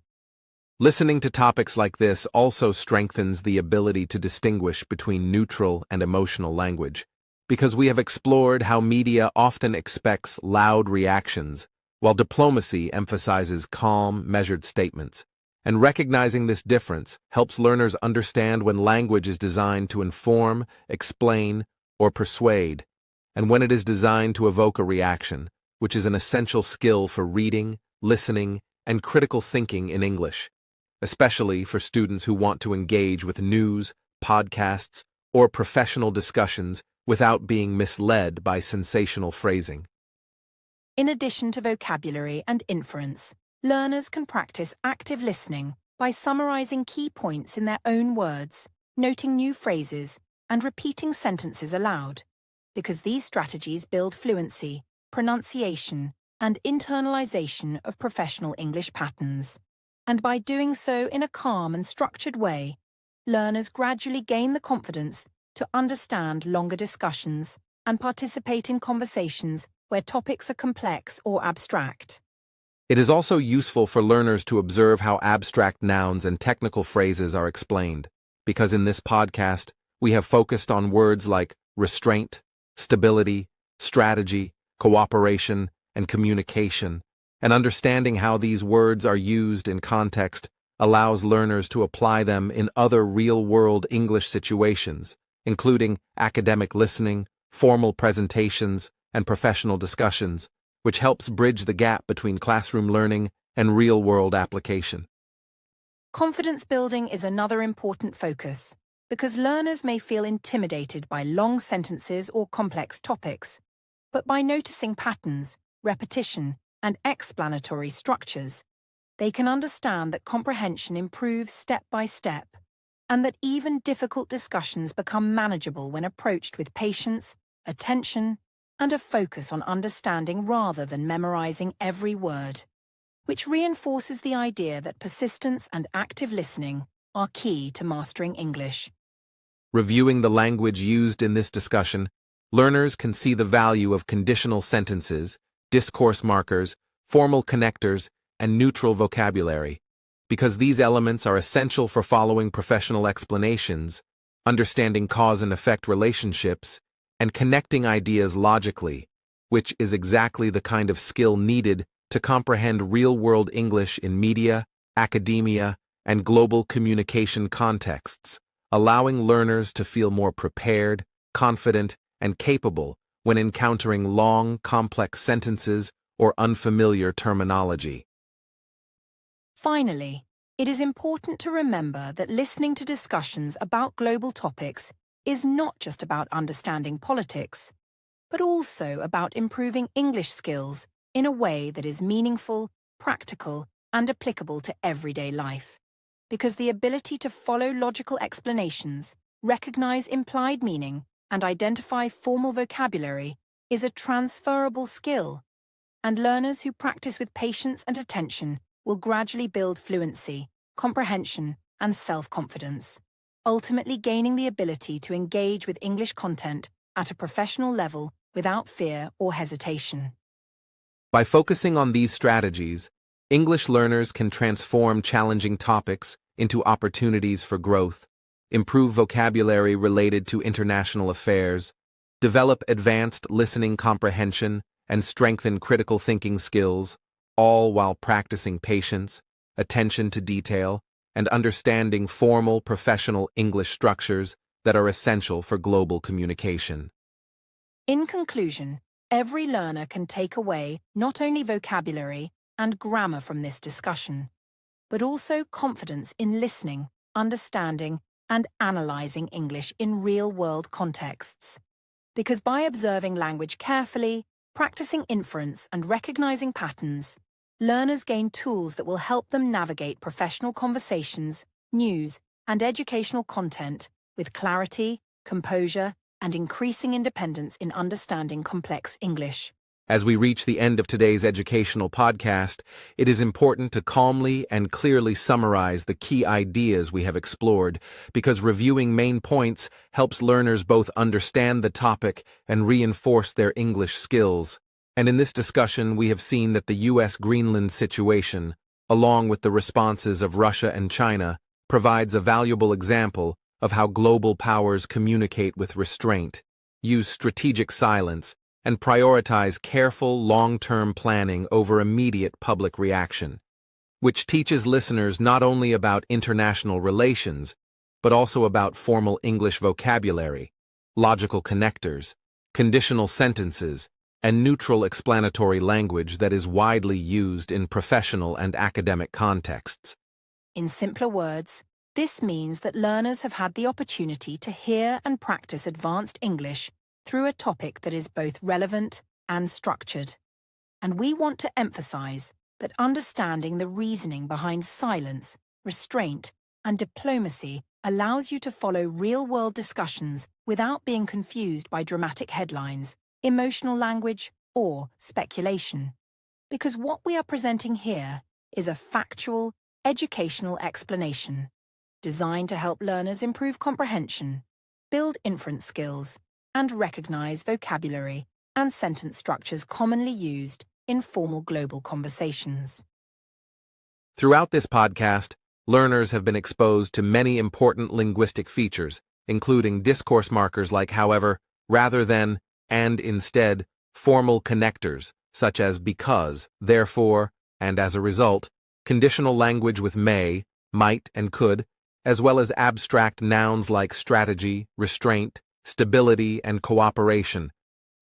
Listening to topics like this also strengthens the ability to distinguish between neutral and emotional language, because we have explored how media often expects loud reactions, while diplomacy emphasizes calm, measured statements. And recognizing this difference helps learners understand when language is designed to inform, explain, or persuade, and when it is designed to evoke a reaction, which is an essential skill for reading, listening, and critical thinking in English, especially for students who want to engage with news, podcasts, or professional discussions without being misled by sensational phrasing. In addition to vocabulary and inference, learners can practice active listening by summarizing key points in their own words, noting new phrases, and repeating sentences aloud, because these strategies build fluency, pronunciation, and internalization of professional English patterns. And by doing so in a calm and structured way, learners gradually gain the confidence to understand longer discussions and participate in conversations where topics are complex or abstract. It is also useful for learners to observe how abstract nouns and technical phrases are explained, because in this podcast, we have focused on words like restraint, stability, strategy, cooperation, and communication, and understanding how these words are used in context allows learners to apply them in other real-world English situations, including academic listening, formal presentations, and professional discussions, which helps bridge the gap between classroom learning and real-world application. Confidence building is another important focus, because learners may feel intimidated by long sentences or complex topics, but by noticing patterns, repetition, and explanatory structures, they can understand that comprehension improves step by step, and that even difficult discussions become manageable when approached with patience, attention, and a focus on understanding rather than memorizing every word. which reinforces the idea that persistence and active listening are key to mastering English. Reviewing the language used in this discussion, learners can see the value of conditional sentences, discourse markers, formal connectors, and neutral vocabulary, because these elements are essential for following professional explanations, understanding cause and effect relationships, and connecting ideas logically, which is exactly the kind of skill needed to comprehend real-world English in media, academia, and global communication contexts, allowing learners to feel more prepared, confident, and capable when encountering long, complex sentences or unfamiliar terminology. Finally, it is important to remember that listening to discussions about global topics is not just about understanding politics, but also about improving English skills in a way that is meaningful, practical, and applicable to everyday life. Because the ability to follow logical explanations, recognize implied meaning, and identify formal vocabulary is a transferable skill, and learners who practice with patience and attention will gradually build fluency, comprehension, and self-confidence, ultimately gaining the ability to engage with English content at a professional level without fear or hesitation. By focusing on these strategies, English learners can transform challenging topics into opportunities for growth, improve vocabulary related to international affairs, develop advanced listening comprehension, and strengthen critical thinking skills, all while practicing patience, attention to detail, and understanding formal professional English structures that are essential for global communication. In conclusion, every learner can take away not only vocabulary and grammar from this discussion, but also confidence in listening, understanding, and analyzing English in real-world contexts. Because by observing language carefully, practicing inference, and recognizing patterns, learners gain tools that will help them navigate professional conversations, news, and educational content with clarity, composure, and increasing independence in understanding complex English. As we reach the end of today's educational podcast, it is important to calmly and clearly summarize the key ideas we have explored, because reviewing main points helps learners both understand the topic and reinforce their English skills. And in this discussion, we have seen that the U.S. Greenland situation, along with the responses of Russia and China, provides a valuable example of how global powers communicate with restraint, use strategic silence, and prioritize careful long-term planning over immediate public reaction, which teaches listeners not only about international relations, but also about formal English vocabulary, logical connectors, conditional sentences, and neutral explanatory language that is widely used in professional and academic contexts. In simpler words, this means that learners have had the opportunity to hear and practice advanced English through a topic that is both relevant and structured. And we want to emphasize that understanding the reasoning behind silence, restraint, and diplomacy allows you to follow real-world discussions without being confused by dramatic headlines, emotional language, or speculation. Because what we are presenting here is a factual, educational explanation designed to help learners improve comprehension, build inference skills, and recognize vocabulary and sentence structures commonly used in formal global conversations. Throughout this podcast, learners have been exposed to many important linguistic features, including discourse markers like however, rather than, and instead, formal connectors, such as because, therefore, and as a result, conditional language with may, might, and could, as well as abstract nouns like strategy, restraint, stability, and cooperation,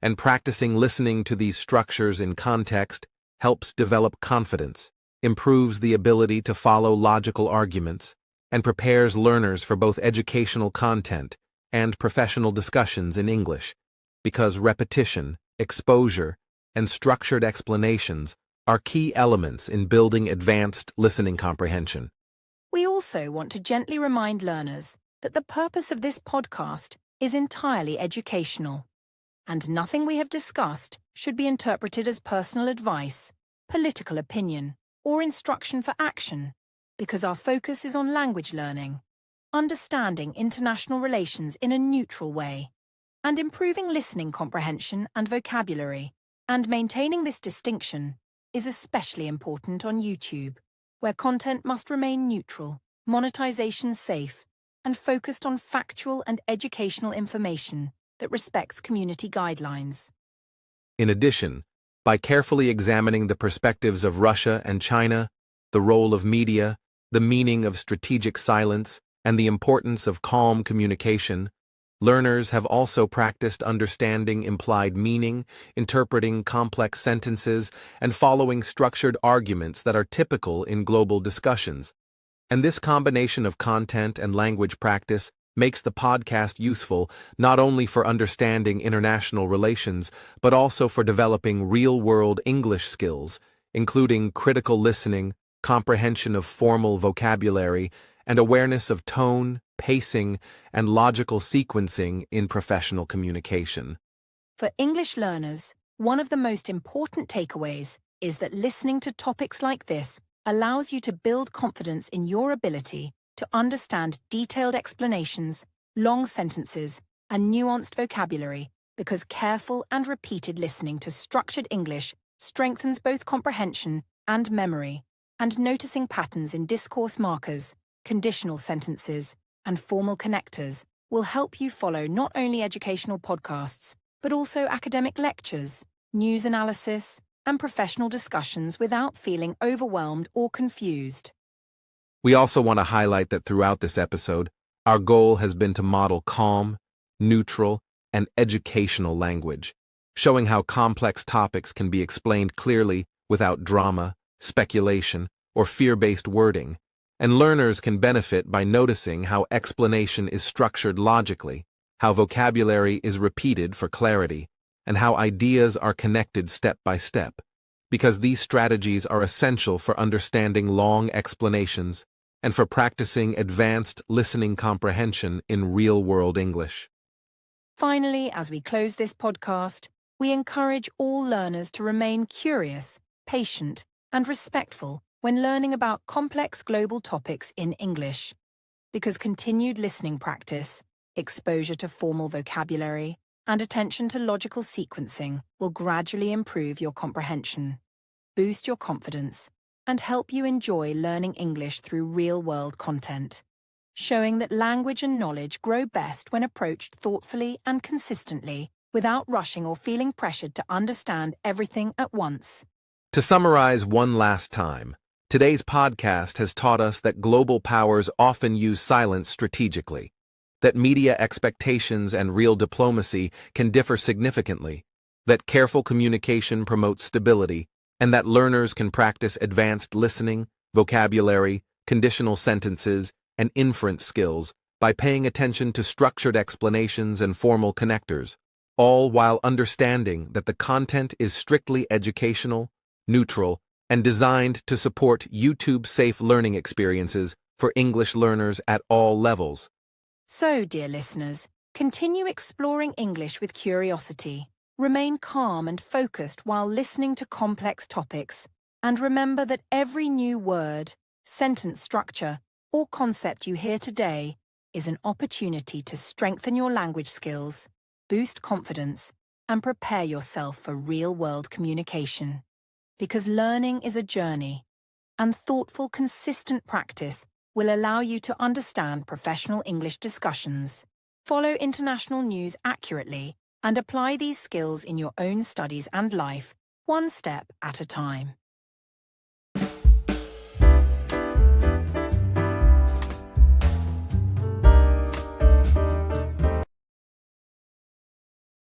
and practicing listening to these structures in context helps develop confidence, improves the ability to follow logical arguments, and prepares learners for both educational content and professional discussions in English, because repetition, exposure, and structured explanations are key elements in building advanced listening comprehension. We also want to gently remind learners that the purpose of this podcast is entirely educational, and nothing we have discussed should be interpreted as personal advice, political opinion, or instruction for action, because our focus is on language learning, understanding international relations in a neutral way, and improving listening comprehension and vocabulary. And maintaining this distinction is especially important on YouTube, where content must remain neutral, monetization safe, and focused on factual and educational information that respects community guidelines. In addition, by carefully examining the perspectives of Russia and China, the role of media, the meaning of strategic silence, and the importance of calm communication, learners have also practiced understanding implied meaning, interpreting complex sentences, and following structured arguments that are typical in global discussions. And this combination of content and language practice makes the podcast useful not only for understanding international relations, but also for developing real-world English skills, including critical listening, comprehension of formal vocabulary, and awareness of tone, pacing, and logical sequencing in professional communication. For English learners, one of the most important takeaways is that listening to topics like this allows you to build confidence in your ability to understand detailed explanations, long sentences, and nuanced vocabulary, because careful and repeated listening to structured English strengthens both comprehension and memory, and noticing patterns in discourse markers, conditional sentences, and formal connectors will help you follow not only educational podcasts, but also academic lectures, news analysis, and professional discussions without feeling overwhelmed or confused. We also want to highlight that throughout this episode, our goal has been to model calm, neutral, and educational language, showing how complex topics can be explained clearly without drama, speculation, or fear-based wording, and learners can benefit by noticing how explanation is structured logically, how vocabulary is repeated for clarity, and how ideas are connected step by step, because these strategies are essential for understanding long explanations and for practicing advanced listening comprehension in real-world English. Finally, as we close this podcast, we encourage all learners to remain curious, patient, and respectful when learning about complex global topics in English, because continued listening practice, exposure to formal vocabulary, and attention to logical sequencing will gradually improve your comprehension, boost your confidence, and help you enjoy learning English through real-world content, showing that language and knowledge grow best when approached thoughtfully and consistently, without rushing or feeling pressured to understand everything at once. To summarize one last time, today's podcast has taught us that global powers often use silence strategically, that media expectations and real diplomacy can differ significantly, that careful communication promotes stability, and that learners can practice advanced listening, vocabulary, conditional sentences, and inference skills by paying attention to structured explanations and formal connectors, all while understanding that the content is strictly educational, neutral, and designed to support YouTube-safe learning experiences for English learners at all levels. So, dear listeners, continue exploring English with curiosity. Remain calm and focused while listening to complex topics, and remember that every new word, sentence structure, or concept you hear today is an opportunity to strengthen your language skills, boost confidence, and prepare yourself for real-world communication. Because learning is a journey, and thoughtful, consistent practice will allow you to understand professional English discussions, follow international news accurately, and apply these skills in your own studies and life, one step at a time.